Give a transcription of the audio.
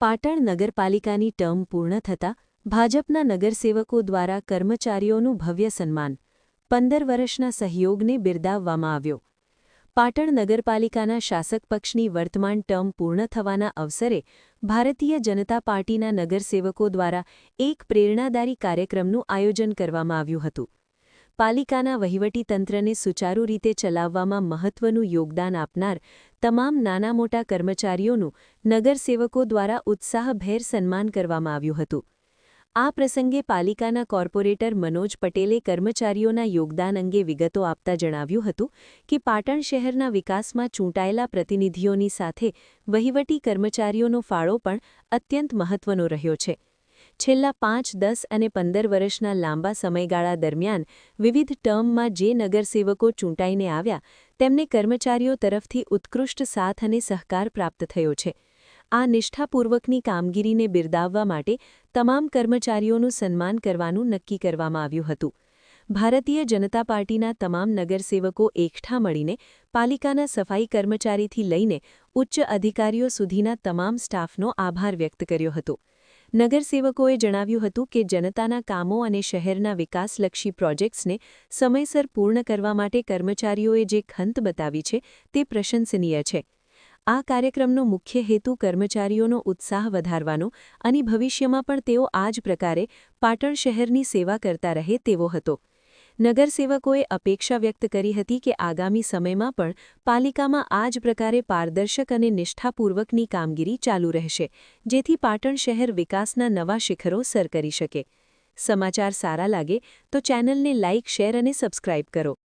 પાટણ નગરપાલિકાની ટર્મ પૂર્ણ થતાં ભાજપના નગરસેવકો દ્વારા કર્મચારીઓનું ભવ્ય સન્માન 15 વર્ષના સહયોગને બિરદાવવામાં આવ્યો. પાટણ નગરપાલિકાના શાસક પક્ષની વર્તમાન ટર્મ પૂર્ણ થવાના અવસરે ભારતીય જનતા પાર્ટીના નગરસેવકો દ્વારા એક પ્રેરણાદાયી કાર્યક્રમનું આયોજન કરવામાં આવ્યું હતું. પાલિકાના વહીવટીતંત્રને સુચારૂ રીતે ચલાવવામાં મહત્વનું યોગદાન આપનાર તમામ નાના મોટા કર્મચારીઓનું નગરસેવકો દ્વારા ઉત્સાહભેર સન્માન કરવામાં આવ્યું હતું. આ પ્રસંગે પાલિકાના કોર્પોરેટર મનોજ પટેલે કર્મચારીઓના યોગદાન અંગે વિગતો આપતા જણાવ્યું હતું કે પાટણ શહેરના વિકાસમાં ચૂંટાયેલા પ્રતિનિધિઓની સાથે વહીવટી કર્મચારીઓનો ફાળો પણ અત્યંત મહત્વનો રહ્યો છે. છેલ્લા 5, 10 અને 15 વર્ષના લાંબા સમયગાળા દરમિયાન વિવિધ ટર્મમાં જે નગરસેવકો ચૂંટાઈને આવ્યા તેમને કર્મચારીઓ તરફથી ઉત્કૃષ્ટ સાથ અને સહકાર પ્રાપ્ત થયો છે. આ નિષ્ઠાપૂર્વકની કામગીરીને બિરદાવવા માટે તમામ કર્મચારીઓનું સન્માન કરવાનું નક્કી કરવામાં આવ્યું હતું. ભારતીય જનતા પાર્ટીના તમામ નગરસેવકો એકઠા મળીને પાલિકાના સફાઈ કર્મચારીથી લઈને ઉચ્ચ અધિકારીઓ સુધીના તમામ સ્ટાફનો આભાર વ્યક્ત કર્યો હતો. નગરસેવકોએ જણાવ્યું હતું કે જનતાના કામો અને શહેરના વિકાસલક્ષી પ્રોજેક્ટ્સને સમયસર પૂર્ણ કરવા માટે કર્મચારીઓએ જે ખંત બતાવી છે તે પ્રશંસનીય છે. આ કાર્યક્રમનો મુખ્ય હેતુ કર્મચારીઓનો ઉત્સાહ વધારવાનો અને ભવિષ્યમાં પણ તેઓ આ જ પ્રકારે પાટણ શહેરની સેવા કરતા રહે તેવો હતો. નગરસેવકોએ અપેક્ષા વ્યક્ત કરી હતી કે આગામી સમયમાં પણ પાલિકામાં આ જ પ્રકારે પારદર્શક અને નિષ્ઠાપૂર્વકની કામગીરી ચાલુ રહેશે, જેથી પાટણ શહેર વિકાસના નવા શિખરો સર કરી શકે. સમાચાર સારા લાગે તો ચેનલને લાઇક, શેર અને સબસ્ક્રાઇબ કરો.